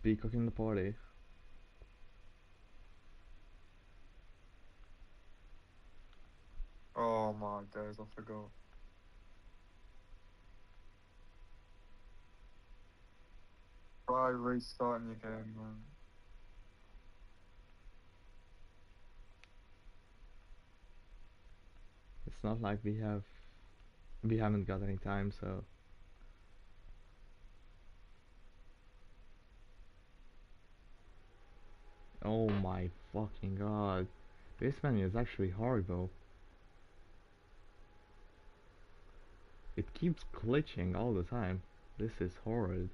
Peacock in the party. Oh my days, I forgot. Try restarting your game, man. It's not like we haven't got any time, so oh my fucking god. This menu is actually horrible. It keeps glitching all the time. This is horrid.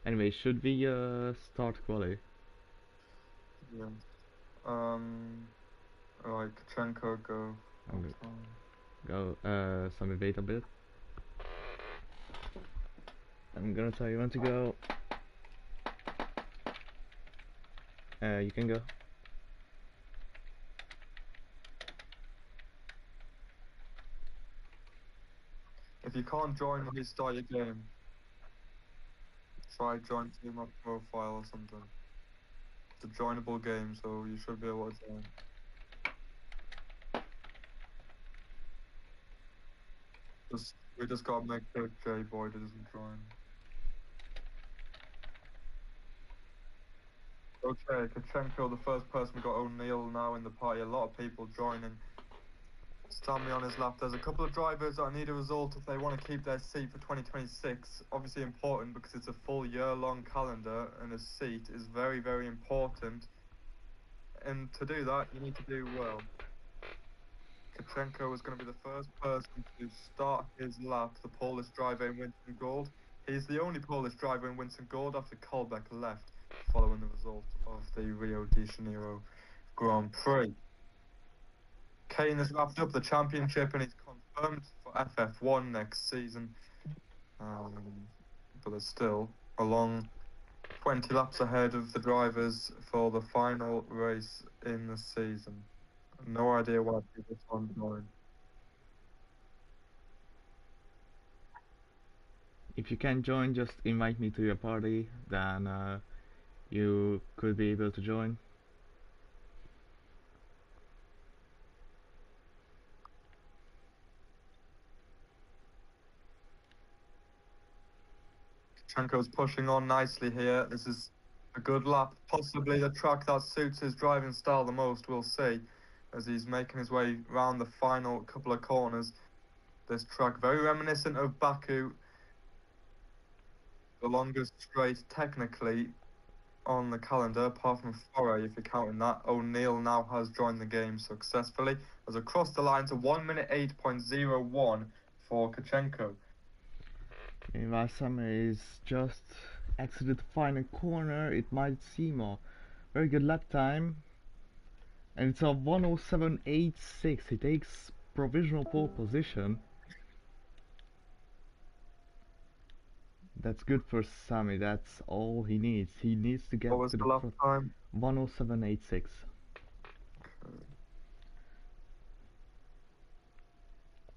Anyway, should we start quali? Yeah. Right, Kachenko, go. I'm gonna go some wait a bit. I'm gonna tell you when to go. You can go. If you can't join, restart your game. Try join team up profile or something. It's a joinable game, so you should be able to join. We just gotta make sure J Boy doesn't join. Okay, Kachenko, the first person. We got O'Neill now in the party. A lot of people joining. Stanley on his lap. There's a couple of drivers that need a result if they want to keep their seat for 2026. Obviously important because it's a full year-long calendar and a seat is very, very important. And to do that, you need to do well. Kachenko is going to be the first person to start his lap, the Polish driver in Winston Gold. He's the only Polish driver in Winston Gold after Kolbeck left following the result of the Rio de Janeiro Grand Prix. Kane has wrapped up the championship and he's confirmed for FF1 next season. But there's still a long 20 laps ahead of the drivers for the final race in the season. No idea why people aren't going. If you can join, just invite me to your party. Then you could be able to join. Chanko's pushing on nicely here. This is a good lap, possibly the track that suits his driving style the most, we'll see, as he's making his way around the final couple of corners. This track, very reminiscent of Baku, the longest straight technically on the calendar, apart from Foray, if you're counting that. O'Neill now has joined the game successfully, as across the line to 1 minute 8.01 for Kachenko. Vasam is just exited the final corner. It might seem a very good lap time. And it's a 107.86. He takes provisional pole position. That's good for Sammy. That's all he needs. He needs to get What was to the the lap front. time? 107.86.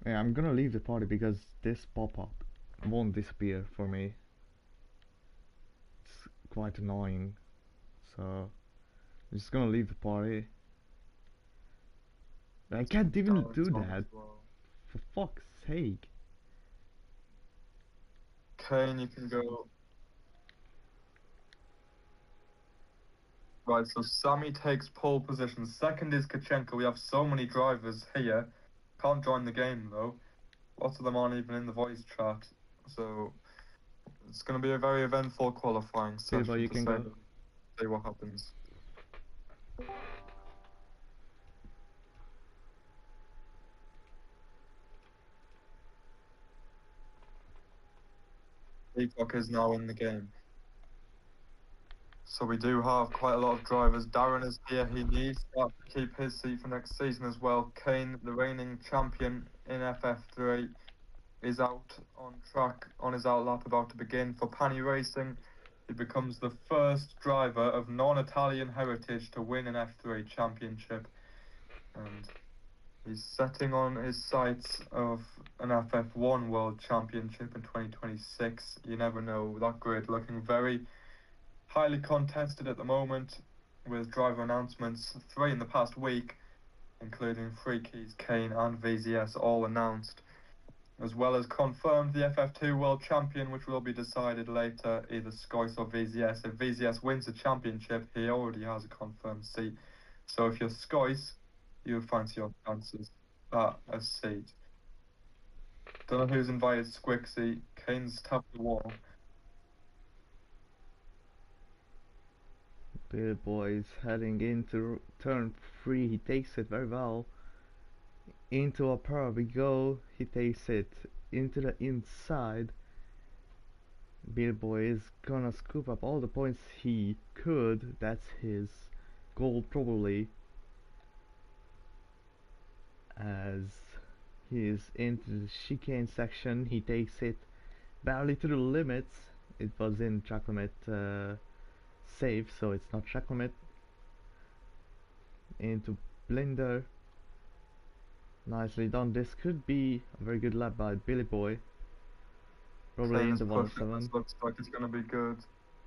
Yeah, I'm gonna leave the party because this pop-up won't disappear for me. It's quite annoying. So I'm just gonna leave the party. I can't even do that. Well. For fuck's sake. Kane, you can go. Right, so Sammy takes pole position. Second is Kachenko. We have so many drivers here. Can't join the game though. Lots of them aren't even in the voice chat. So it's going to be a very eventful qualifying session You to can go. say what happens. Peacock is now in the game. So we do have quite a lot of drivers. Darren is here. He needs that to keep his seat for next season as well. Kane, the reigning champion in FF3, is out on track on his outlap about to begin for Pani Racing. He becomes the first driver of non-Italian heritage to win an F3 championship. And He's setting on his sights of an FF1 World Championship in 2026. You never know. That grid looking very highly contested at the moment, with driver announcements 3 in the past week, including Freakies, Kane and VZS all announced, as well as confirmed the FF2 World Champion, which will be decided later, either Skois or VZS. If VZS wins the championship, he already has a confirmed seat. So if you're Skois, you fancy your chances at a seat. Don't know who's invited Squixie. Kane's tapped the wall. Billy Boy is heading into turn 3. He takes it very well. Into a pair we go. He takes it into the inside. Billy Boy is gonna scoop up all the points he could. That's his goal probably. As he is into the chicane section, he takes it barely to the limits. It was in track limit safe, so it's not track limit. Into Blinder. Nicely done. This could be a very good lap by Billy Boy. Probably Kane in is the pushing. 107. This looks like it's going to be good.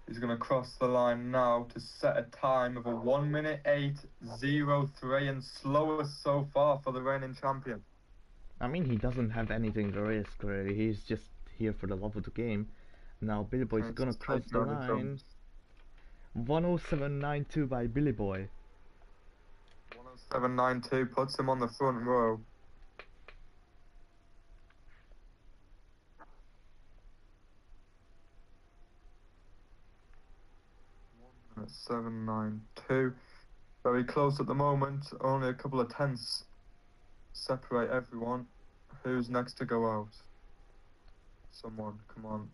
He's going to cross the line now to set a time of a 1 minute 8:03 and slowest so far for the reigning champion. I mean, he doesn't have anything to risk really. He's just here for the love of the game. Now Billy Boy is gonna cross the line. 107.92 by Billy Boy. 107.92 puts him on the front row. At 7.92. Very close at the moment. Only a couple of tenths separate everyone. Who's next to go out? Someone, come on.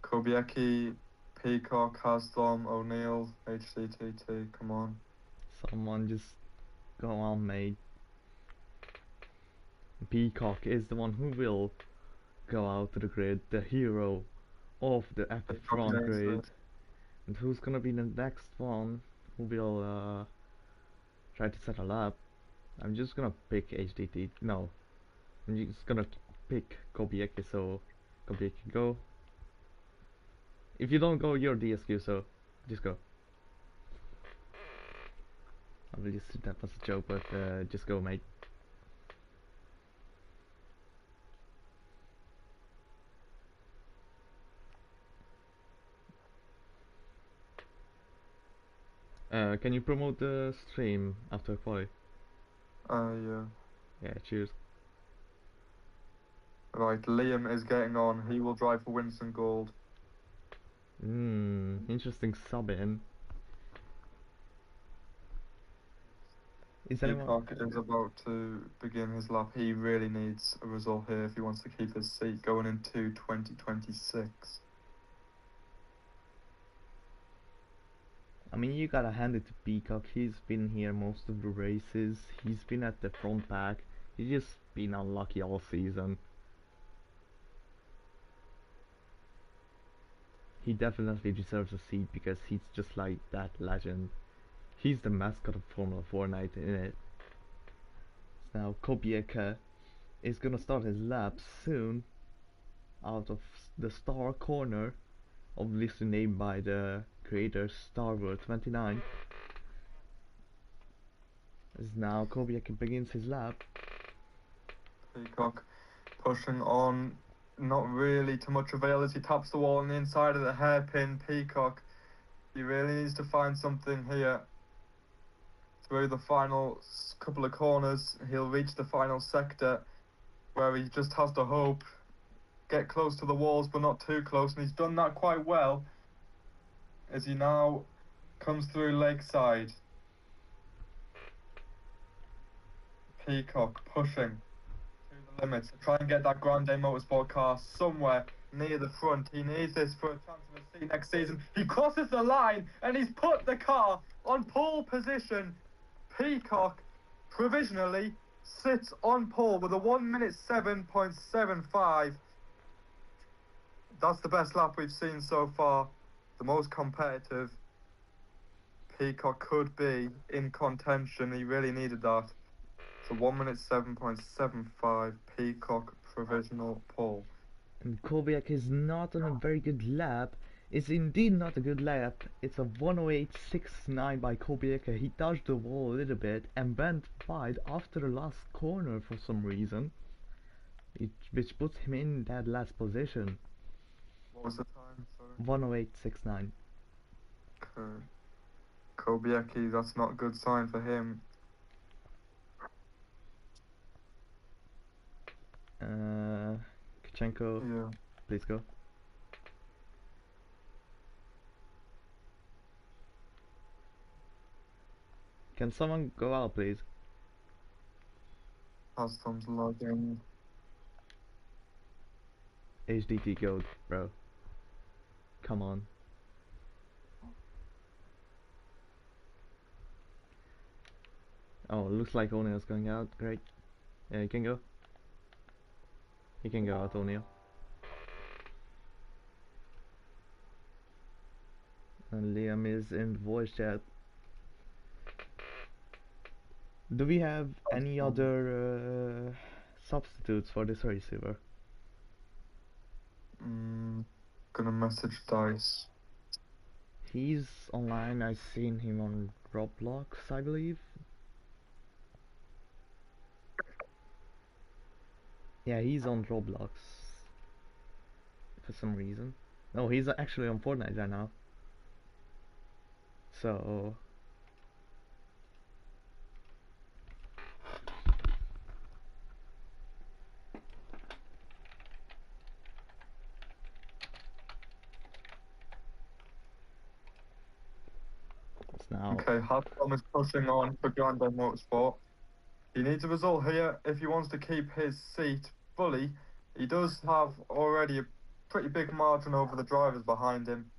Kobiecki, Peacock, Haslam, O'Neill, HCTT, come on. Someone just go on, mate. Peacock is the one who will go out to the grid, the hero of the FF3 grid. And who's gonna be the next one who will try to set a lap? I'm just gonna pick HDT. No, I'm just gonna pick Kobiecki, so Kobiecki go. If you don't go, you're DSQ, so just go. Obviously that was a joke, but just go, mate. Can you promote the stream after quali? Yeah. Yeah, cheers. Right, Liam is getting on. He will drive for Winston Gold. Interesting sub-in. Peacock is about to begin his lap. He really needs a result here if he wants to keep his seat going into 2026. I mean, you gotta hand it to Peacock. He's been here most of the races. He's been at the front pack. He's just been unlucky all season. He definitely deserves a seat because he's just like that legend. He's the mascot of Formula 4 night in it. Now Kobiecki is gonna start his lap soon out of the star corner, obviously named by the creator Starworld29. As now Kobiecki begins his lap. Peacock pushing on, not really too much avail as he taps the wall on the inside of the hairpin. Peacock, he really needs to find something here. Through the final couple of corners, he'll reach the final sector where he just has to hope, get close to the walls but not too close, and he's done that quite well as he now comes through Lakeside. Peacock pushing to the limits to try and get that Grande Motorsport car somewhere near the front. He needs this for a chance of a seat next season. He crosses the line and he's put the car on pole position. Peacock provisionally sits on pole with a 1 minute 7.75. That's the best lap we've seen so far, the most competitive. Peacock could be in contention. He really needed that. a 1 minute 7.75 Peacock provisional pole. And Kobiak is not on a very good lap. It's indeed not a good lap. It's a 108.69 by Kobiak. He touched the wall a little bit and bent wide after the last corner for some reason, which puts him in that last position. What was the time? Sorry. 108.69. Okay. Kobiaki, that's not a good sign for him. Kachenko, Yeah. please go. Can someone go out, please? Customs logging. HDT go, bro. Come on. Oh, looks like O'Neill's going out. Great. Yeah, you can go. You can go out, O'Neill. And Liam is in voice chat. Do we have any other substitutes for this receiver? Gonna message Dice. He's online. I've seen him on Roblox, I believe. Yeah, he's on Roblox for some reason. No, he's actually on Fortnite right now. So it's now. Okay, Haslam is pushing on for Grande Motorsport. He needs a result here if he wants to keep his seat fully. He does have already a pretty big margin over the drivers behind him.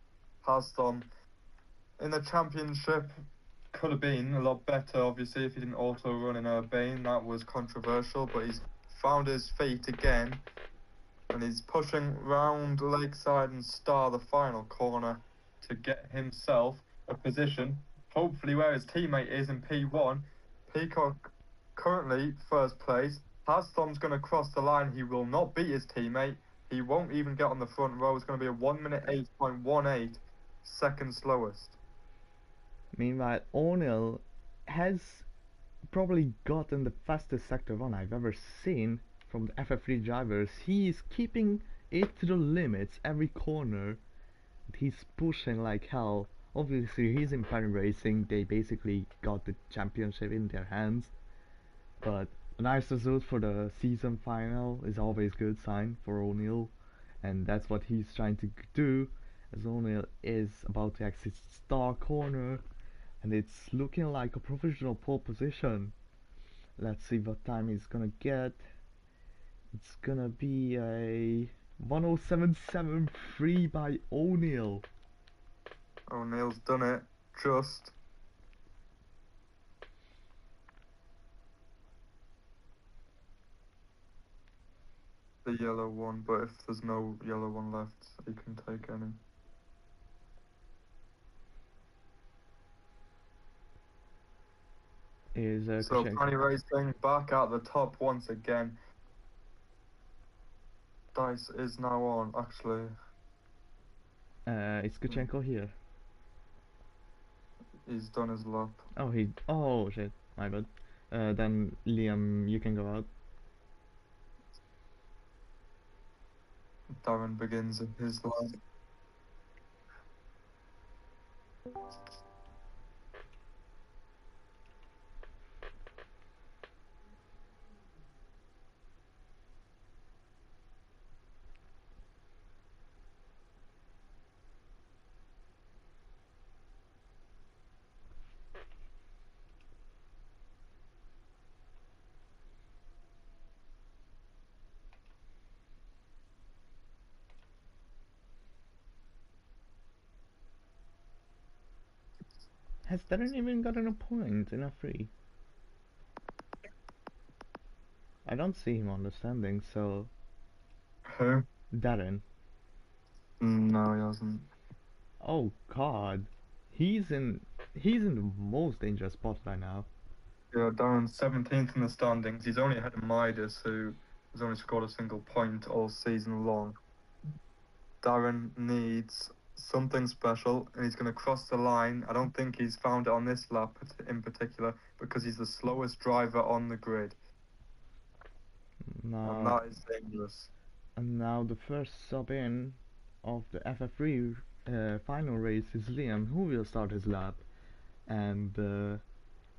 Haslam in the championship could have been a lot better, obviously, if he didn't auto run in Urbane. That was controversial, but he's found his feet again. And he's pushing round Lakeside and Star, the final corner, to get himself a position, hopefully where his teammate is in P1. Peacock currently first place. Haslam's going to cross the line. He will not beat his teammate. He won't even get on the front row. It's going to be a 1 minute 8.18, second slowest. Meanwhile, O'Neill has probably gotten the fastest sector 1 I've ever seen from the FF3 drivers. He is keeping it to the limits every corner. He's pushing like hell. Obviously, he's in Penny Racing. They basically got the championship in their hands. But a nice result for the season final is always a good sign for O'Neill. And that's what he's trying to do, as O'Neill is about to exit Star Corner. And it's looking like a provisional pole position. Let's see what time he's gonna get. It's gonna be a 107.73 by O'Neill. O'Neill's done it. Just. The yellow one, but if there's no yellow one left, he can take any. Is So Penny Racing back at the top once again. Dice is now on, actually. It's Kuchenko here. He's done his lap. Oh shit, my bad. Then Liam, you can go out. Darren begins his lap. Has Darren even gotten a point in a free? I don't see him on the standings, so... Who? Darren. No, he hasn't. Oh god. He's in the most dangerous spot right now. Yeah, Darren's 17th in the standings. He's only ahead of Midas, who has only scored a single point all season long. Darren needs something special, and he's going to cross the line. I don't think he's found it on this lap in particular, because he's the slowest driver on the grid. And that is dangerous. And now the first sub in of the FF3 final race is Liam, who will start his lap and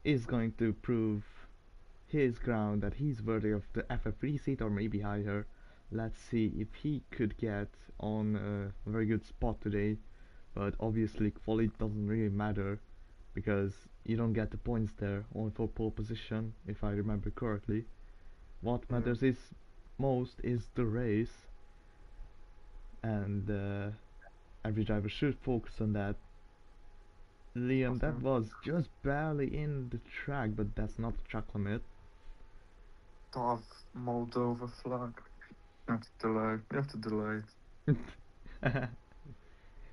is going to prove his ground that he's worthy of the FF3 seat or maybe higher. Let's see if he could get on a very good spot today, but obviously quality doesn't really matter because you don't get the points there, only for pole position if I remember correctly. What matters is most is the race, and every driver should focus on that. Liam, that was just barely in the track, but that's not the track limit. Don't have Moldova flag. You have to delay.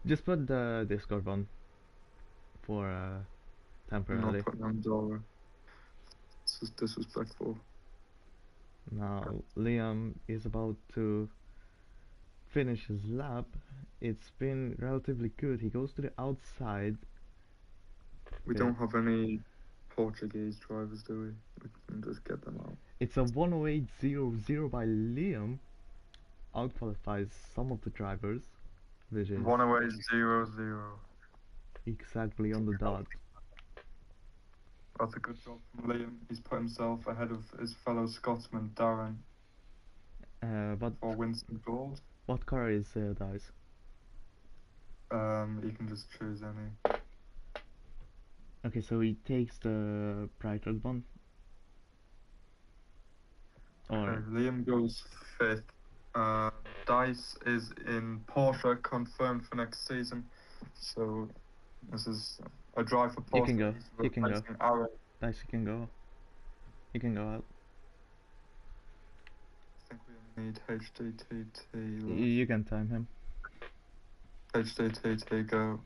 Just put the Discord on for temporarily. Not putting Moldova. This is disrespectful. Now Liam is about to finish his lap. It's been relatively good. He goes to the outside. We don't have any Portuguese drivers, do we? We can just get them out. It's a 108.00 by Liam. Outqualifies some of the drivers, which is 108.00. exactly on the dot. That's a good job from Liam. He's put himself ahead of his fellow Scotsman Darren. For Winston Gold. What car is Dice? You can just choose any. Okay, so he takes the bright red one. Okay, Liam goes 5th. Dice is in Porsche, confirmed for next season. So this is a drive for Porsche. You can go. You can go. Aaron. Dice, you can go. You can go out. I think we need HDTT. You can time him. HDTT, go.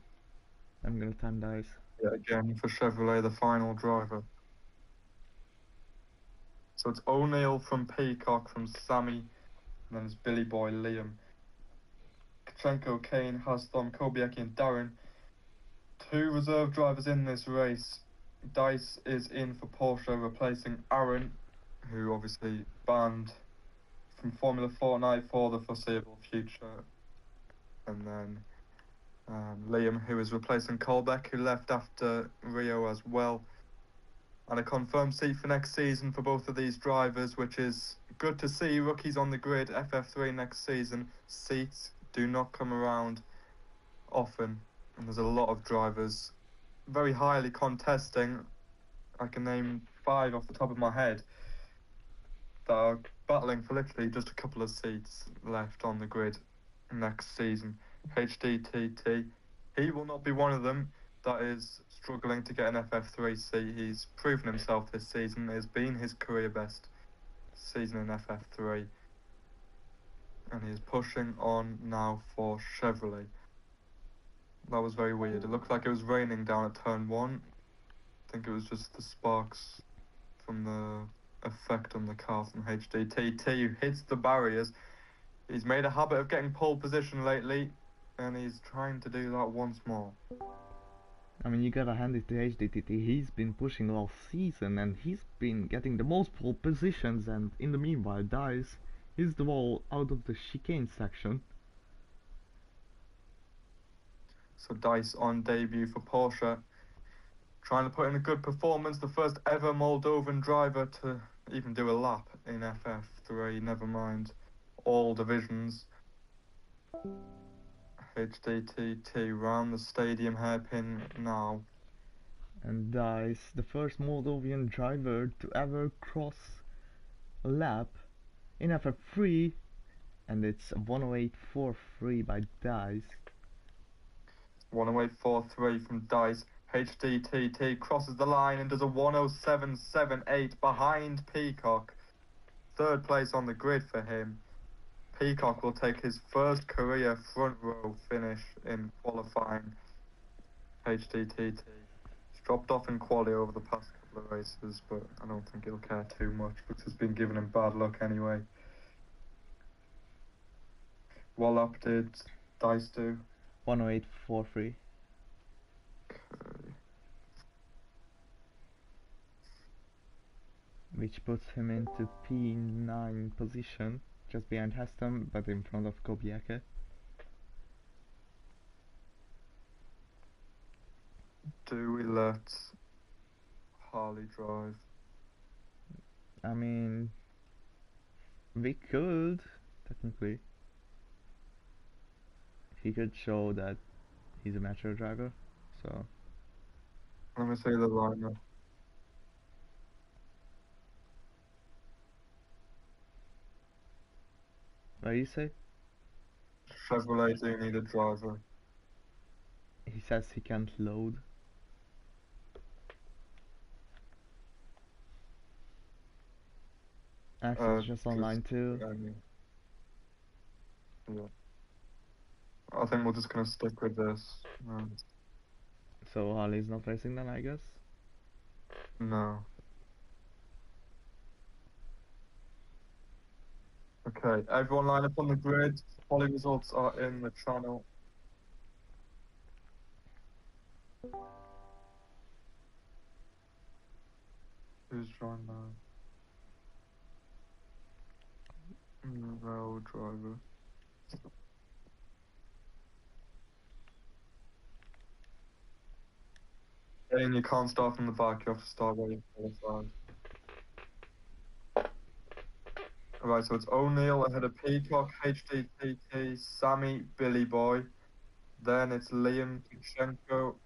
I'm gonna time Dice. Yeah, again for Chevrolet, the final driver. So it's O'Neill from Peacock, from Sammy, and then it's Billy Boy, Liam. Kachenko, Kane, Haslam, Kobiecki and Darren. 2 reserve drivers in this race. Dice is in for Porsche, replacing Aaron, who obviously banned from Formula Fortnite for the foreseeable future. And then Liam, who is replacing Colbeck, who left after Rio as well. And a confirmed seat for next season for both of these drivers, which is good to see. Rookies on the grid, FF3 next season. Seats do not come around often, and there's a lot of drivers very highly contesting. I can name 5 off the top of my head that are battling for literally just a couple of seats left on the grid next season. HDTT, he will not be one of them that is struggling to get an FF3 seat. He's proven himself this season. It has been his career best season in FF3. And he is pushing on now for Chevrolet. That was very weird. It looked like it was raining down at turn 1. I think it was just the sparks from the effect on the car from HDTT, who hits the barriers. He's made a habit of getting pole position lately, and he's trying to do that once more. I mean, you gotta hand it to HDTT. He's been pushing all season, and he's been getting the most pole positions, and in the meanwhile, Dice is the ball out of the chicane section. So Dice on debut for Porsche, trying to put in a good performance. The first ever Moldovan driver to even do a lap in FF3, never mind all divisions. HDTT round the stadium hairpin now. And Dice, the first Moldovan driver to ever cross a lap in FF3, and it's 108.43 by Dice. 108.43 from Dice. HDTT crosses the line and does a 107.78 behind Peacock. 3rd place on the grid for him. Peacock will take his first career front row finish in qualifying. HDTT. He's dropped off in quali over the past couple couple of races, but I don't think he'll care too much because it's been giving him bad luck anyway. What lap did Dice do? 108.43. Okay. Which puts him into P9 position, just behind Heston, but in front of Kobieke. Do we let Harley drive? I mean, we could, technically. He could show that he's a mature driver, so... Let me see the lineup. What do you say? Chevrolet do need a driver. He says he can't load. Access just online too. Yeah. I think we're just gonna stick with this. So Harley's not racing then, I guess? No. Okay, everyone line up on the grid. Poly results are in the channel. Who's joined now? Rail driver. And you can't start from the back, you have to start where you qualified. Alright, so it's O'Neill ahead of Peacock, HDTT, Sammy, Billy Boy. Then it's Liam Tkachenko.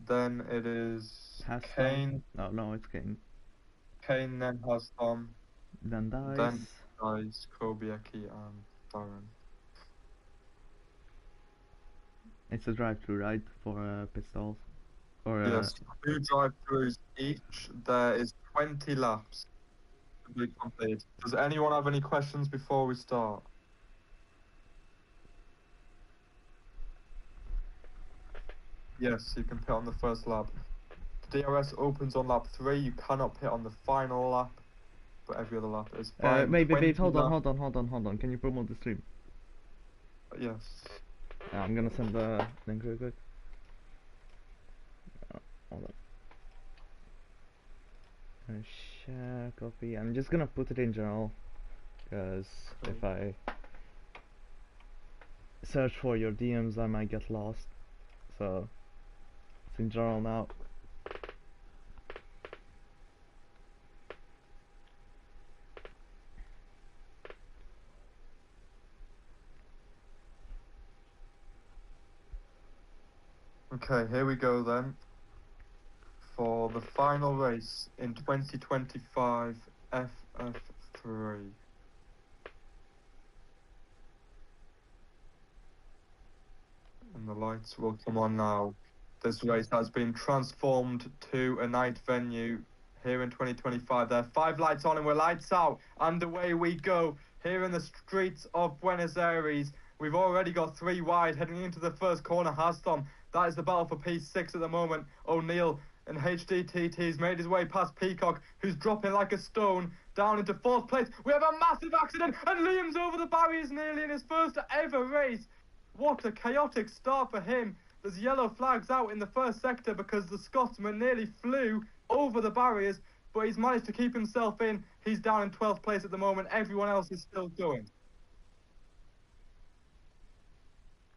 Then it is Kane. No, it's Kane. Kane then has Tom. Then Dice. Then Dice, Kobieki, and Darren. It's a drive-through, right? For pistols? Or yes, 2 drive-throughs each. There is 20 laps to be completed. Does anyone have any questions before we start? Yes, you can pit on the first lap. The DRS opens on lap 3. You cannot pit on the final lap, but every other lap is fine. Wait, hold on. Can you promote the stream? Yes. I'm gonna send the link real quick. Hold on. Share copy. I'm just gonna put it in general, because if I search for your DMs, I might get lost. So it's in general now. Okay, here we go then. For the final race in 2025 FF3. And the lights will come on now. This race has been transformed to a night venue here in 2025. There are 5 lights on and we're lights out. And away we go here in the streets of Buenos Aires. We've already got 3 wide heading into the first corner. Haston, that is the battle for P6 at the moment. O'Neill and HDTT's made his way past Peacock, who's dropping like a stone down into 4th place. We have a massive accident and Liam's over the barriers nearly in his first ever race. What a chaotic start for him. There's yellow flags out in the first sector because the Scotsman nearly flew over the barriers, but he's managed to keep himself in. He's down in 12th place at the moment. Everyone else is still going.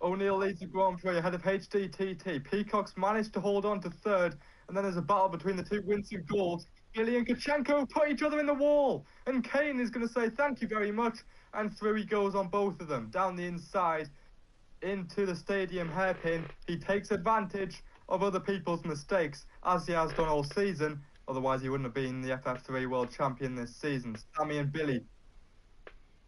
O'Neill leads the Grand Prix ahead of HDTT. Peacock's managed to hold on to 3rd, and then there's a battle between the 2 Winston Golds. Billy and Tkachenko put each other in the wall, and Kane is going to say thank you very much, and through he goes on both of them, down the inside, into the stadium hairpin. He takes advantage of other people's mistakes, as he has done all season, otherwise he wouldn't have been the FF3 World Champion this season. Sammy and Billy,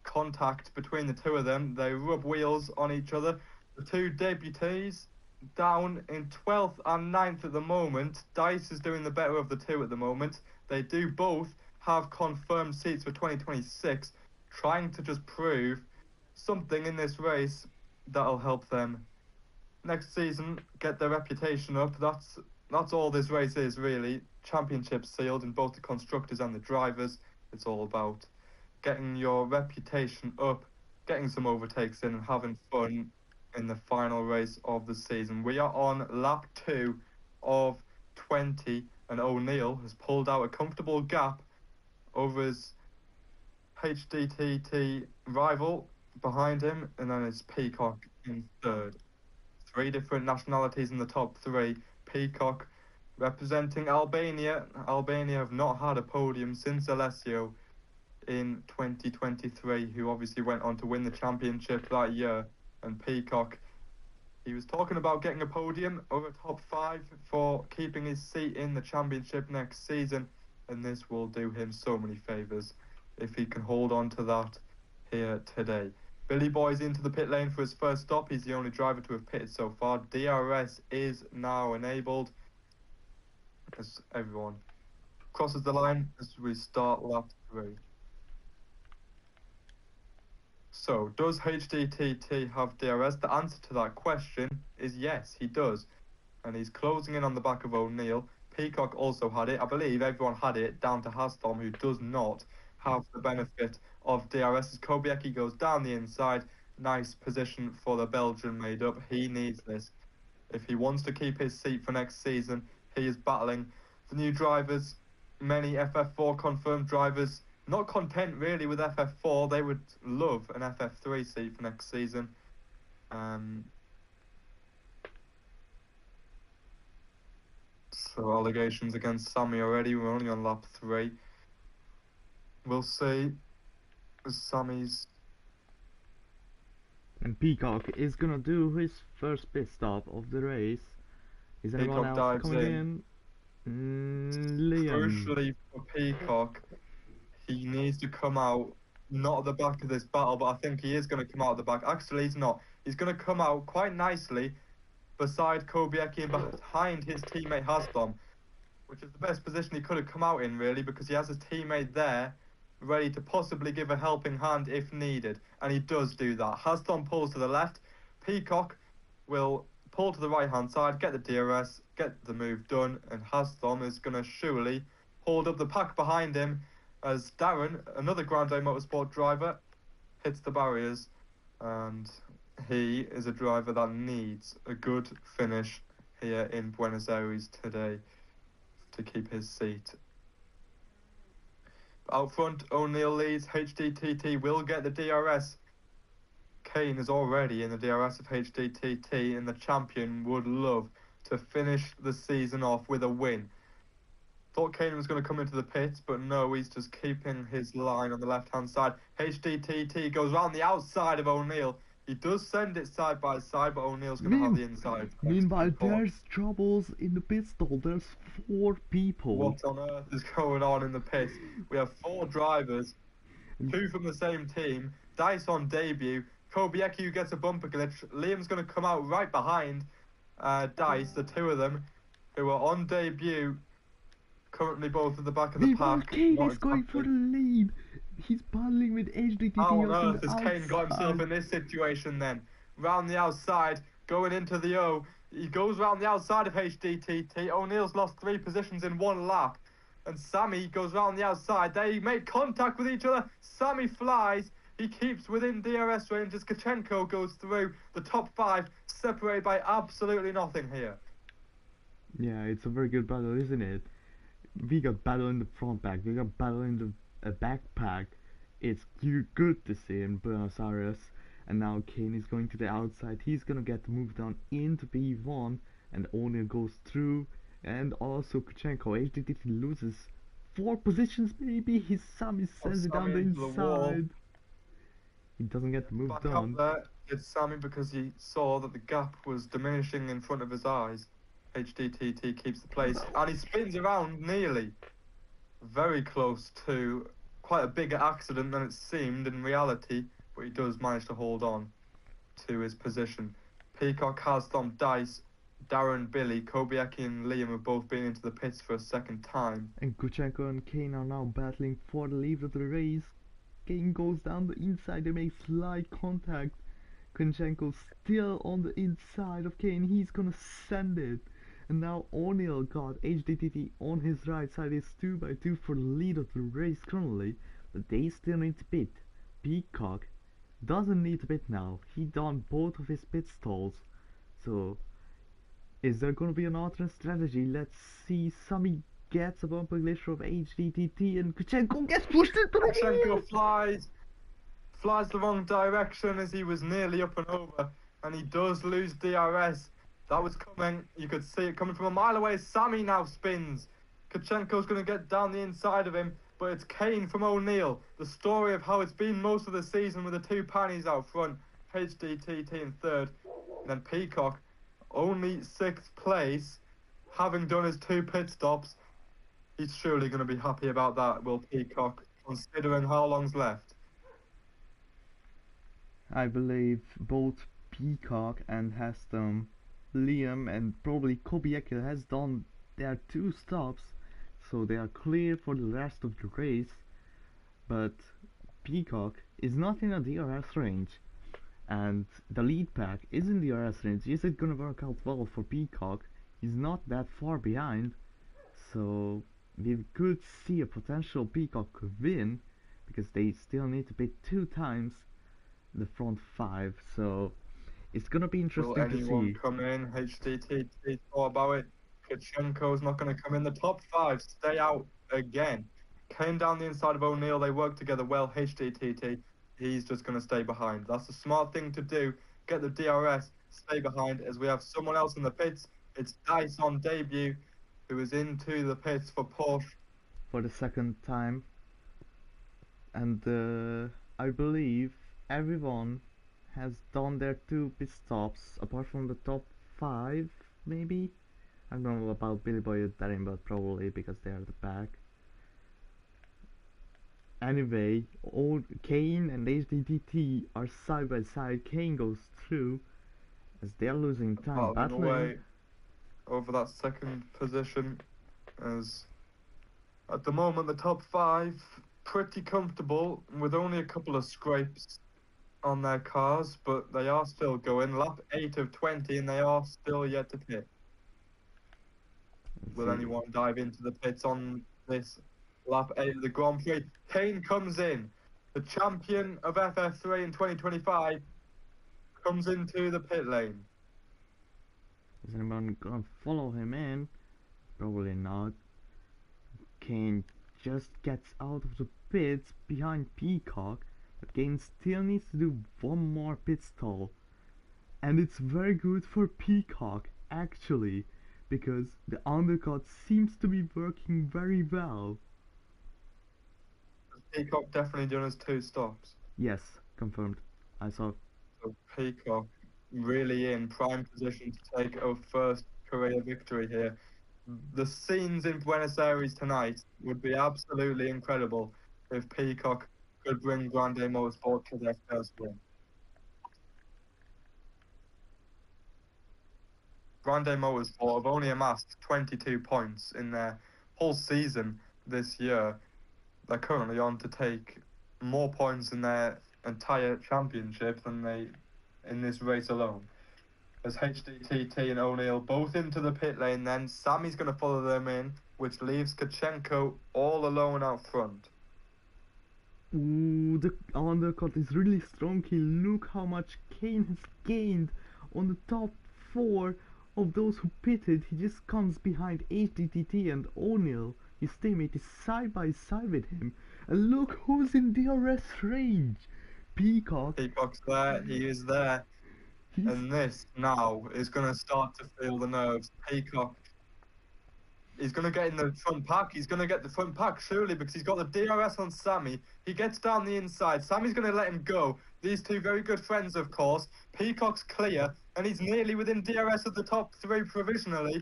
contact between the 2 of them, they rub wheels on each other. The 2 debutees down in 12th and 9th at the moment. Dice is doing the better of the 2 at the moment. They do both have confirmed seats for 2026, trying to just prove something in this race that'll help them next season get their reputation up. That's all this race is really. championship sealed in both the constructors and the drivers. It's all about getting your reputation up, getting some overtakes in, and having fun in the final race of the season. We are on lap 2 of 20, and O'Neill has pulled out a comfortable gap over his HDTT rival behind him, and then it's Peacock in third. 3 different nationalities in the top 3. Peacock representing Albania. Albania have not had a podium since Alessio in 2023, who obviously went on to win the championship that year. And Peacock, he was talking about getting a podium over top 5 for keeping his seat in the championship next season, and this will do him so many favours if he can hold on to that here today. Billy Boy's into the pit lane for his first stop. He's the only driver to have pitted so far. DRS is now enabled as everyone crosses the line as we start lap 3. So, does HDTT have DRS? The answer to that question is yes, he does. And he's closing in on the back of O'Neill. Peacock also had it. I believe everyone had it, down to Hastom, who does not have the benefit of DRS. As Kobiecki goes down the inside, nice position for the Belgian made up. He needs this. If he wants to keep his seat for next season, he is battling for new drivers. Many FF4 confirmed drivers not content really with FF4. They would love an FF3 seat for next season. So allegations against Sammy already. We're only on lap 3. We'll see. Sammy's... And Peacock is gonna do his first pit stop of the race. Is anyone Peacock else dives coming in? Liam. Crucially for Peacock, he needs to come out, not at the back of this battle, but I think he is going to come out at the back. Actually, he's not. He's going to come out quite nicely beside Kobiecki and behind his teammate Hasdom, which is the best position he could have come out in, really, because he has his teammate there ready to possibly give a helping hand if needed, and he does do that. Hasdom pulls to the left. Peacock will pull to the right-hand side, get the DRS, get the move done, and Hasdom is going to surely hold up the pack behind him as Darren, another Grande Motorsport driver, hits the barriers, and he is a driver that needs a good finish here in Buenos Aires today to keep his seat. Out front, O'Neill leads. HDTT will get the DRS. Kane is already in the DRS of HDTT, and the champion would love to finish the season off with a win. Thought Kane was going to come into the pits, but no, he's just keeping his line on the left-hand side. HDTT goes round the outside of O'Neill. He does send it side by side, but O'Neill's going to have the inside. Meanwhile, there's troubles in the pit stall. There's 4 people. What on earth is going on in the pits? We have 4 drivers, 2 from the same team. Dice on debut. Kobiecki who gets a bumper glitch. Liam's going to come out right behind Dice, the 2 of them, who are on debut. Currently both at the back of the pack. Kane is going for the lead. He's battling with HDTT. How on earth has Kane got himself in this situation then? Round the outside, going into the O. He goes round the outside of HDTT. O'Neill's lost 3 positions in 1 lap. And Sammy goes round the outside. They make contact with each other. Sammy flies. He keeps within DRS range as Kachenko goes through the top 5, separated by absolutely nothing here. Yeah, it's a very good battle, isn't it? We got battle in the front pack, we got battle in the backpack. It's good to see in Buenos Aires. And now Kane is going to the outside. He's gonna get moved on into P1, and O'Neill goes through, and also Kachenko. HDTT loses 4 positions maybe. His Sammy sends it down the inside. He doesn't get moved Back on. up there, it's Sammy because he saw that the gap was diminishing in front of his eyes. HDTT keeps the place, and he spins around nearly. Very close to quite a bigger accident than it seemed in reality, but he does manage to hold on to his position. Peacock, Hasdom, Dice, Darren, Billy, Kobiecki and Liam have both been into the pits for a second time. And Kachenko and Kane are now battling for the lead of the race. Kane goes down the inside, they make slight contact. Kachenko still on the inside of Kane, he's gonna send it. And now O'Neill got HDTT on his right side. Is 2 by 2 for the lead of the race currently, but they still need to pit. Peacock doesn't need to pit now. He done both of his pit stalls. So is there gonna be an alternate strategy? Let's see. Sammy gets a bumper glacier of HDTT and Kuchenko gets pushed into the Kuchenko flies the wrong direction as he was nearly up and over, and he does lose DRS. That was coming. You could see it coming from a mile away. Sammy now spins. Kuchenko's going to get down the inside of him, but it's Kane from O'Neill. The story of how it's been most of the season with the two pannies out front, HDTT in third, and then Peacock, only 6th place, having done his 2 pit stops. He's surely going to be happy about that, will Peacock, considering how long's left. I believe both Peacock and Heston, Liam and probably Kobiecki has done their 2 stops, so they are clear for the rest of the race. But Peacock is not in a DRS range, and the lead pack is in DRS range. Is it gonna work out well for Peacock? He's not that far behind, so we could see a potential Peacock win, because they still need to pit 2 times the front 5, so it's gonna be interesting to see. Will anyone come in? HDTT thought about it. Kuchenko's not going to come in. The top 5 stay out again. Came down the inside of O'Neill. They work together well. HDTT, he's just going to stay behind. That's the smart thing to do. Get the DRS, stay behind, as we have someone else in the pits. It's Dice on debut, who is into the pits for Porsche for the 2nd time. And I believe everyone has done their 2 pit stops, apart from the top 5, maybe? I don't know about Billy Boy and Darren, but probably because they are the back. Anyway, all Kane and HDTT are side by side. Kane goes through as they're losing time battling away over that 2nd position, as at the moment the top 5 pretty comfortable with only a couple of scrapes on their cars, but they are still going. Lap 8 of 20 and they are still yet to pit. Will anyone dive into the pits on this lap 8 of the Grand Prix? Kane comes in. The champion of FF3 in 2025 comes into the pit lane. Is anyone gonna follow him in? Probably not. Kane just gets out of the pits behind Peacock, but Kane still needs to do one more pit stall. And it's very good for Peacock, actually, because the undercut seems to be working very well. Peacock definitely doing his 2 stops. Yes, confirmed. I saw. So Peacock really in prime position to take a first career victory here. The scenes in Buenos Aires tonight would be absolutely incredible if Peacock could bring Grande Motorsport to their first win. Grande Motorsport have only amassed 22 points in their whole season this year. They're currently on to take more points in their entire championship than they in this race alone. As HDTT and O'Neill both into the pit lane, then Sammy's going to follow them in, which leaves Kuchenko all alone out front. Ooh, the undercut is really strong here. Look how much Kane has gained on the top 4 of those who pitted. He just comes behind HDTT and O'Neill. His teammate is side by side with him. And look who's in DRS range. Peacock. Peacock's there. He is there. And this now is going to start to feel the nerves. Peacock, he's going to get in the front pack. He's going to get the front pack, surely, because he's got the DRS on Sammy. He gets down the inside. Sammy's going to let him go. These 2 very good friends, of course. Peacock's clear, and he's nearly within DRS of the top 3 provisionally.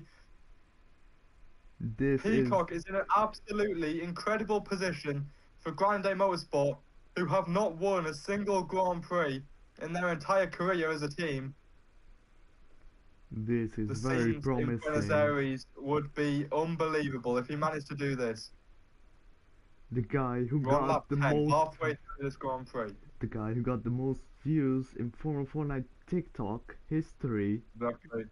Peacock is in an absolutely incredible position for Grande Motorsport, who have not won a single Grand Prix in their entire career as a team. This is the very scenes promising. in Buenos Aires would be unbelievable if he managed to do this. The guy who We're on got lap the 10, most halfway through this Grand Prix. the guy who got the most views in Formula 4 Night TikTok history. Exactly.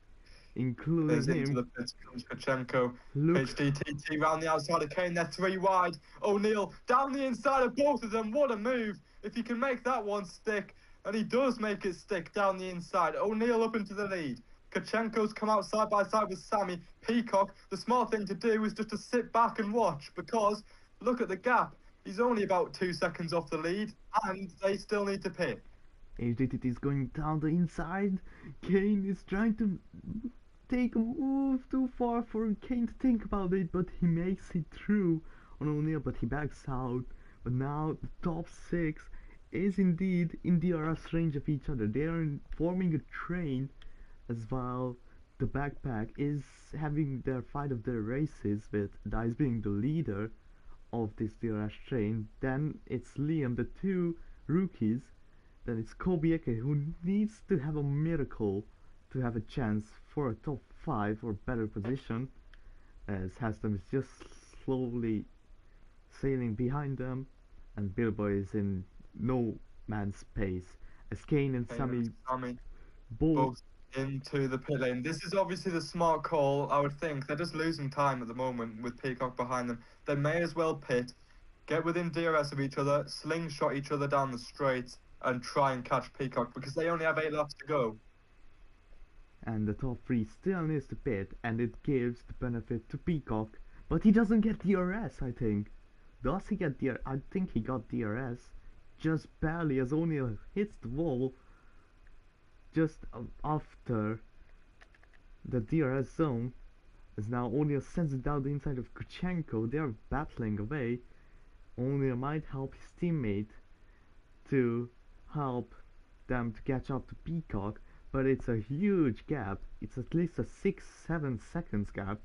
including As into him. the pits comes Kachenko. Look, HDTT round the outside of Kane. They're 3 wide. O'Neil down the inside of both of them. What a move. If he can make that one stick. And he does make it stick down the inside. O'Neil up into the lead. Kachenko's come out side by side with Sammy. Peacock, the smart thing to do is just to sit back and watch, because look at the gap. He's only about 2 seconds off the lead, and they still need to pit. HDTT is going down the inside. Kane is trying to take a move too far for Kane to think about it, but he makes it through on O'Neil, but he backs out. But now the top 6 is indeed in DRS range of each other. They are forming a train as well. The backpack is having their fight of their races, with Dice being the leader of this DRS train. Then it's Liam, the 2 rookies. Then it's Kobieke, who needs to have a miracle to have a chance for a top 5 or better position, as Haslam is just slowly sailing behind them, and Bilbo is in no man's space, as Kane and Sammy both into the pit lane. This is obviously the smart call, I would think. They're just losing time at the moment with Peacock behind them. They may as well pit, get within DRS of each other, slingshot each other down the straight, and try and catch Peacock, because they only have 8 laps to go. And the top 3 still needs to pit, and it gives the benefit to Peacock, but he doesn't get DRS, I think. Does he get DRS? I think he got DRS, just barely, as O'Neil hits the wall just after the DRS zone, as now O'Neil sends it down the inside of Kuchenko. They are battling away. O'Neil might help his teammate to help them to catch up to Peacock, but it's a huge gap. It's at least a 6-7 seconds gap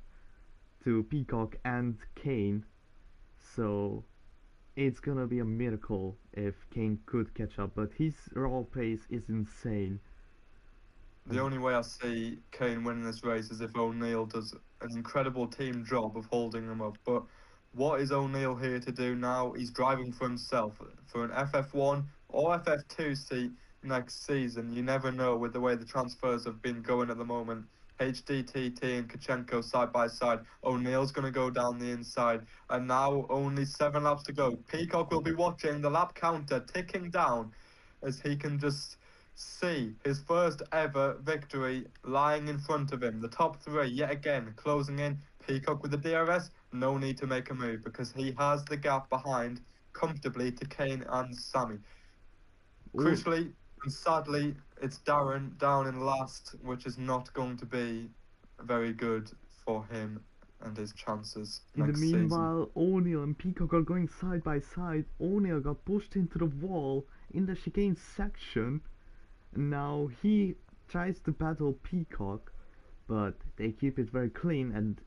to Peacock and Kane, so it's gonna be a miracle if Kane could catch up, but his raw pace is insane. The only way I see Kane winning this race is if O'Neil does an incredible team job of holding him up. But what is O'Neil here to do now? He's driving for himself for an FF1 or FF2 seat next season. You never know with the way the transfers have been going at the moment. HDTT and Kachenko side by side. O'Neil's going to go down the inside. And now only 7 laps to go. Peacock will be watching the lap counter ticking down as he can just see his first ever victory lying in front of him. The top 3 yet again closing in. Peacock with the DRS, no need to make a move because he has the gap behind comfortably to Kane and Sammy. Crucially and sadly, it's Darren down in last, which is not going to be very good for him and his chances in next the meanwhile, season. O'Neil and Peacock are going side by side. O'Neil got pushed into the wall in the chicane section. Now he tries to battle Peacock, but they keep it very clean, and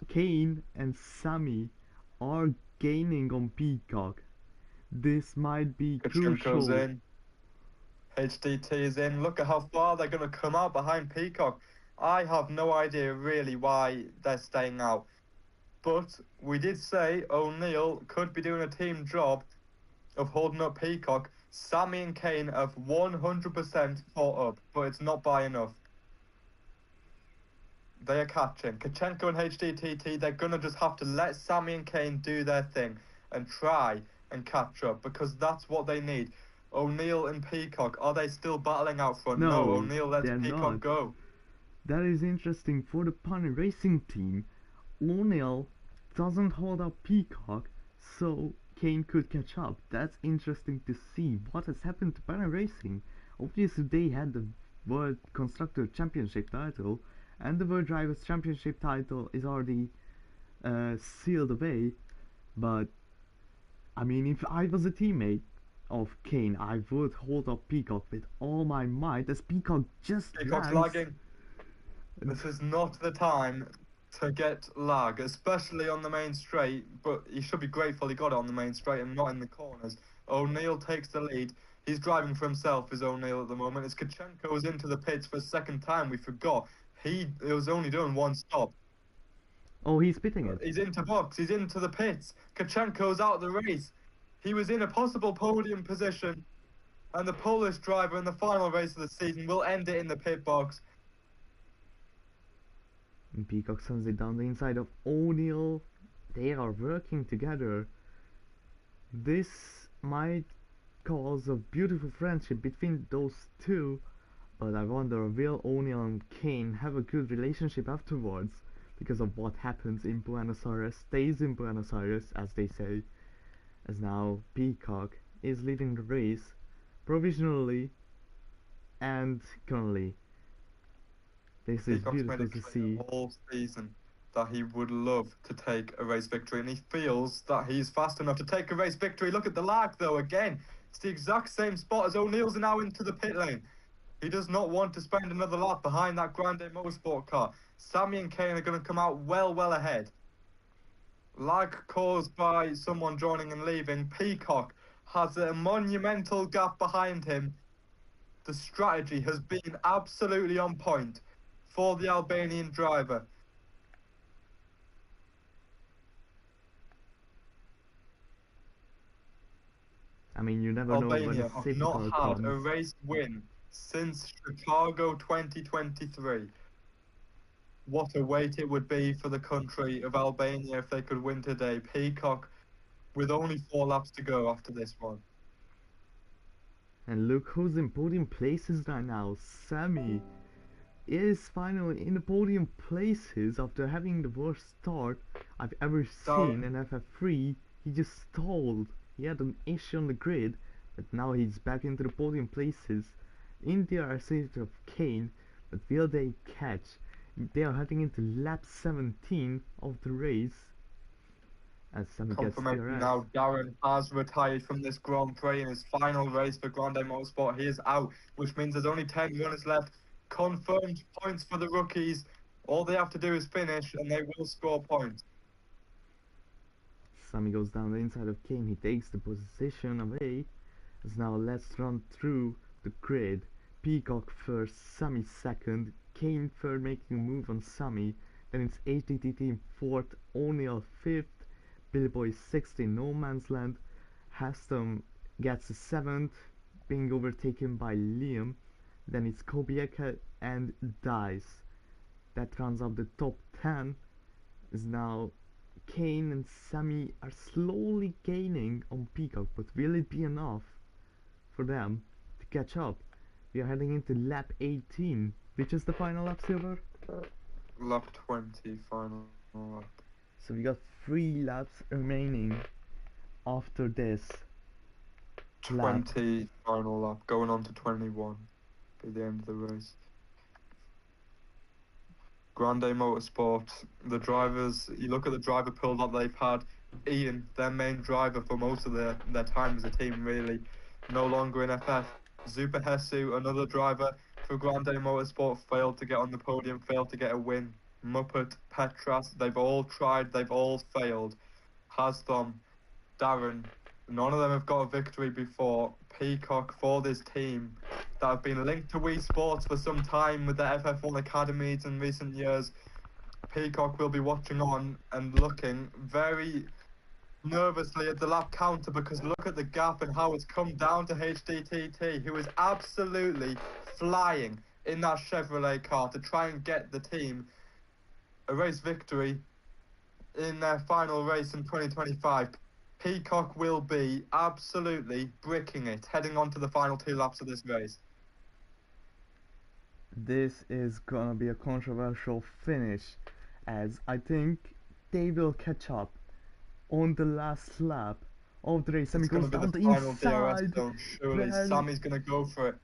Kane and Sammy are gaining on Peacock. This might be crucial. In. HDT is in. Look at how far they're going to come out behind Peacock. I have no idea really why they're staying out. But we did say O'Neil could be doing a team job of holding up Peacock. Sammy and Kane have 100% caught up, but it's not by enough. They are catching. Kachenko and HDTT, they're going to just have to let Sammy and Kane do their thing and try and catch up, because that's what they need. O'Neil and Peacock, are they still battling out front? No, O'Neil lets Peacock go. That is interesting for the Pony Racing team. O'Neil doesn't hold up Peacock, so Kane could catch up. That's interesting to see what has happened to Pony Racing. Obviously they had the World Constructor Championship title, and the World Drivers Championship title is already sealed away, but I mean, if I was a teammate of Kane, I would hold up Peacock with all my might, as Peacock just Peacock's lagging. This is not the time to get lag, especially on the main straight, but he should be grateful he got it on the main straight and not in the corners. O'Neil takes the lead. He's driving for himself, is O'Neil at the moment. As Kachenko is into the pits for a second time, we forgot. He was only doing 1 stop. Oh, he's pitting it. He's into box. He's into the pits. Kachenko's out of the race. He was in a possible podium position, and the Polish driver in the final race of the season will end it in the pit box. And Peacock sends it down the inside of O'Neill. They are working together. This might cause a beautiful friendship between those two, but I wonder, will O'Neill and Kane have a good relationship afterwards? Because of what happens in Buenos Aires stays in Buenos Aires, as they say. As now Peacock is leading the race provisionally and currently. This is Peacock's made beautiful it to clear see. all season that he would love to take a race victory, and he feels that he's fast enough to take a race victory. Look at the lag, though, again. It's the exact same spot as O'Neill's now into the pit lane. He does not want to spend another lap behind that Grande Motorsport car. Sammy and Kane are going to come out well ahead. Lag caused by someone joining and leaving. Peacock has a monumental gap behind him. The strategy has been absolutely on point for the Albanian driver. I mean, you never know when Albania a have safety not car had a comes. race win since Chicago 2023. What a weight it would be for the country of Albania if they could win today. Peacock with only 4 laps to go after this one. And look who's in podium places right now. Sammy is finally in the podium places after having the worst start I've ever seen in FF3. He just stalled. He had an issue on the grid, but now he's back into the podium places. In the RC of Kane, but will they catch? They are heading into lap 17 of the race. As Sammy gets Confirmation DRS. now, Darren has retired from this Grand Prix in his final race for Grande Motorsport. He is out, which means there's only 10 runners left. Confirmed points for the rookies. All they have to do is finish and they will score points. Sammy goes down the inside of Kane. He takes the position away. As now let's run through the grid. Peacock first, Sammy second, Kane third, making a move on Sammy. Then it's HDT team fourth, O'Neill fifth, Billy Boy sixth in no man's land. Haston gets a seventh, being overtaken by Liam. Then it's Kobieka and Dice. That rounds up the top 10. Is now Kane and Sammy are slowly gaining on Peacock, but will it be enough for them to catch up? We are heading into lap 18, which is the final lap, Silver? Lap 20, final lap. So we got 3 laps remaining after this 20 final lap, going on to 21 by the end of the race. Grande Motorsport, the drivers, you look at the driver pool that they've had. Ian, their main driver for most of their time as a team, really, no longer in FF. Zupa Hesu, another driver for Grande Motorsport, failed to get on the podium, failed to get a win. Muppet, Petras, they've all tried, they've all failed. Hasdom, Darren, none of them have got a victory before. Peacock for this team that have been linked to Wii Sports for some time with the FF1 academies in recent years. Peacock will be watching on and looking very nervously at the lap counter, because look at the gap and how it's come down to HDTT, who is absolutely flying in that Chevrolet car to try and get the team a race victory in their final race in 2025. Peacock will be absolutely bricking it, heading on to the final 2 laps of this race. This is gonna be a controversial finish, as I think they will catch up on the last lap of the race. Sammy goes down the inside. Zone. Surely Sammy's going to go for it.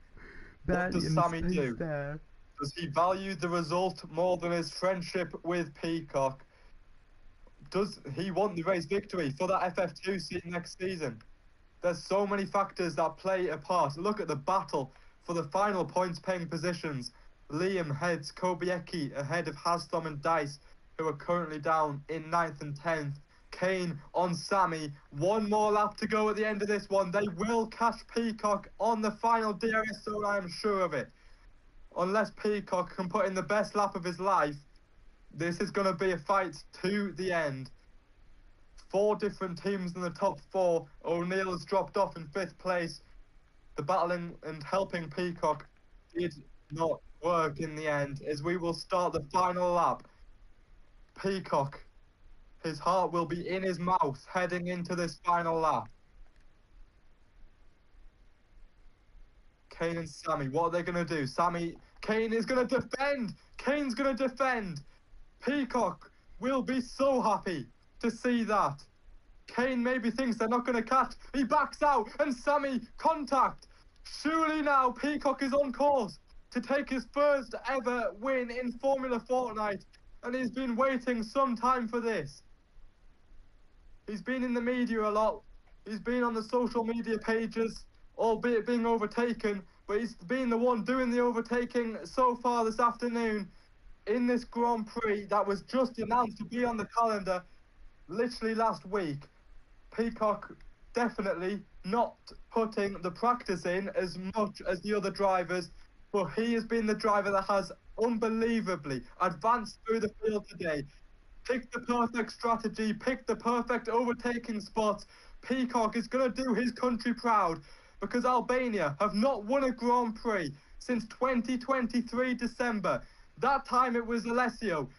What does Sammy do? There. Does he value the result more than his friendship with Peacock? Does he want the race victory for that FF2 seat next season? There's so many factors that play a part. Look at the battle for the final points paying positions. Liam heads Kobiecki ahead of Hasdom and Dice, who are currently down in 9th and 10th. Kane on Sammy. 1 more lap to go at the end of this one. They will catch Peacock on the final DRS zone, I am sure of it. Unless Peacock can put in the best lap of his life, this is going to be a fight to the end. 4 different teams in the top 4. O'Neill has dropped off in 5th place. The battling and helping Peacock did not work in the end, as we will start the final lap Peacock, his heart will be in his mouth heading into this final lap. Kane and Sammy, what are they going to do? Kane is going to defend. Kane's going to defend. Peacock will be so happy to see that. Kane maybe thinks they're not going to catch. He backs out and Sammy, contact. Surely now Peacock is on course to take his first ever win in Formula Fortnite. And he's been waiting some time for this. He's been in the media a lot. He's been on the social media pages, albeit being overtaken, but he's been the one doing the overtaking so far this afternoon in this Grand Prix that was just announced to be on the calendar literally last week. Peacock definitely not putting the practice in as much as the other drivers, but he has been the driver that has unbelievably advanced through the field today. Picked the perfect strategy, picked the perfect overtaking spots. Peacock is going to do his country proud because Albania have not won a Grand Prix since 2023 December. That time it was Alessio.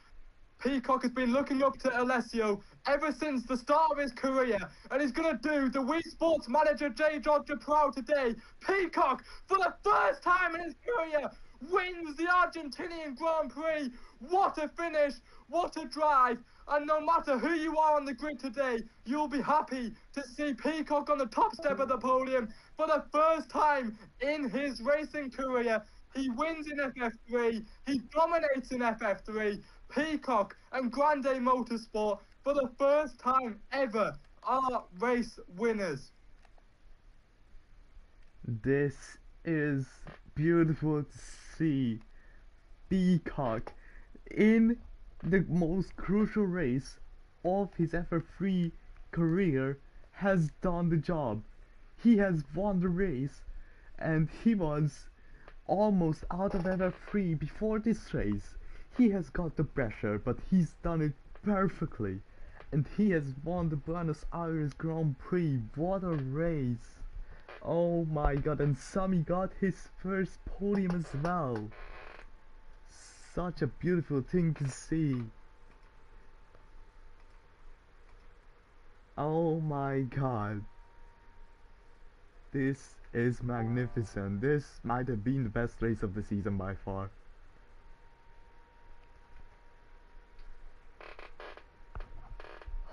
Peacock has been looking up to Alessio ever since the start of his career, and he's going to do the Wii Sports manager J. Dodger proud today. Peacock, for the first time in his career, wins the Argentinian Grand Prix. What a finish, what a drive, and no matter who you are on the grid today, you'll be happy to see Peacock on the top step of the podium for the first time in his racing career. He wins in FF3, he dominates in FF3. Peacock and Grande Motorsport, for the first time ever, are race winners. This is beautiful to see. Peacock, in the most crucial race of his FF3 career, has done the job. He has won the race, and he was almost out of FF3 before this race. He has got the pressure, but he's done it perfectly. And he has won the Buenos Aires Grand Prix. What a race! Oh my god, and Sammy got his first podium as well. Such a beautiful thing to see. Oh my god. This is magnificent. This might have been the best race of the season by far.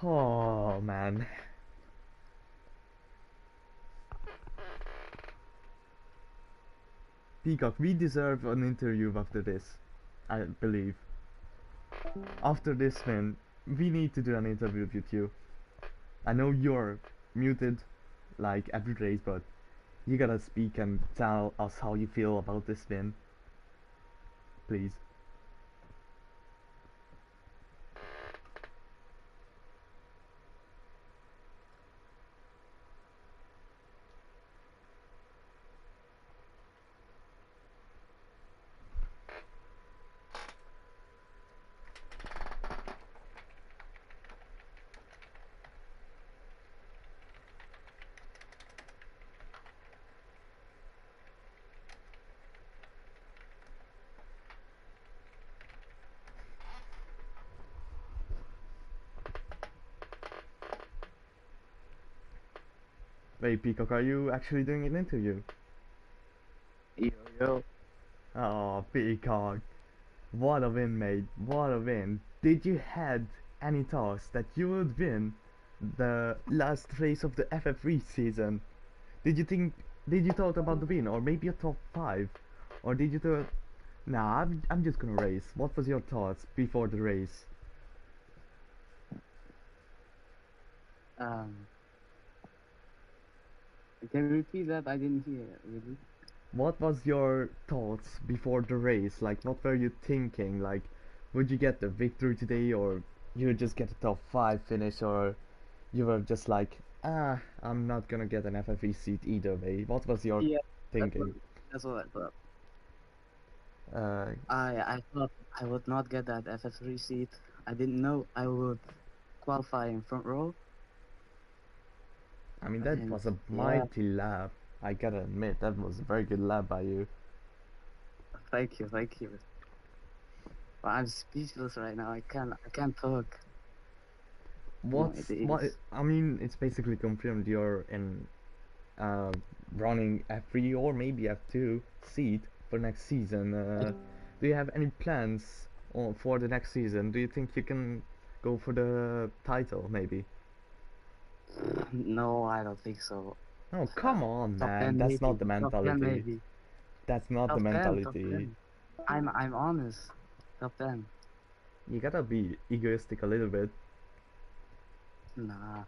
Oh man. Peacock, we deserve an interview after this, I believe. After this win, we need to do an interview with you. I know you're muted like every race, but you gotta speak and tell us how you feel about this win. Please. Wait, Peacock, are you actually doing an interview? Yo, yo. Oh, Peacock. What a win, mate. What a win. Did you had any thoughts that you would win the last race of the FF3 season? Did you thought about the win, or maybe a top 5? Or did you thought, nah, I'm just gonna race. What was your thoughts before the race? Um, can you repeat that? I didn't hear really. What was your thoughts before the race? Like, what were you thinking? Like, would you get the victory today, or you would just get a top 5 finish, or you were just like, ah, I'm not gonna get an FFE seat either way. What was your Yeah, thinking? that's what I thought. Uh, I thought I would not get that FF3 seat. I didn't know I would qualify in front row. I mean, that And was a yeah, mighty lap. I gotta admit, that was a very good lap by you. thank you, thank you. I'm speechless right now. I can't talk. No, it What? is. I mean, it's basically confirmed you're in uh, running F3 or maybe F2 seat for next season. Do you have any plans for the next season? Do you think you can go for the title, maybe? No, I don't think so. Oh, come on, Top man. 10 That's not maybe. the Top 10 mentality. maybe. That's not the Top 10, top mentality. 10. I'm honest. Top 10. You gotta be egoistic a little bit. Nah,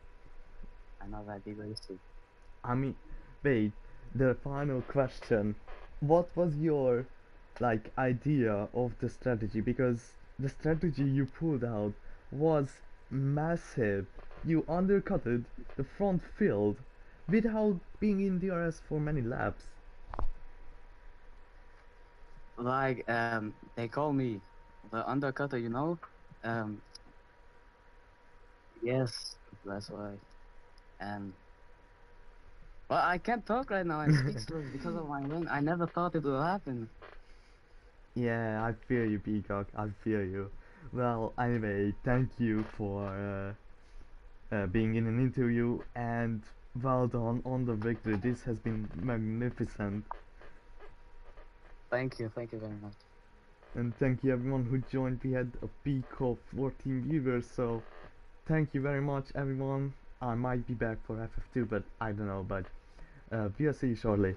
I'm not that egoistic. I mean, wait, the final question. What was your idea of the strategy? Because the strategy you pulled out was massive. You undercutted the front field without being in DRS for many laps. Like, they call me the undercutter, you know? Um, yes, that's why. And, well, I can't talk right now. I'm speechless because of my win. I never thought it would happen. Yeah, I feel you, Peacock. I feel you. Well, anyway, thank you for being in an interview and well done on the victory. This has been magnificent. Thank you very much. And thank you everyone who joined. We had a peak of 14 viewers, so thank you very much everyone. I might be back for FF2, but I don't know, but we'll see you shortly.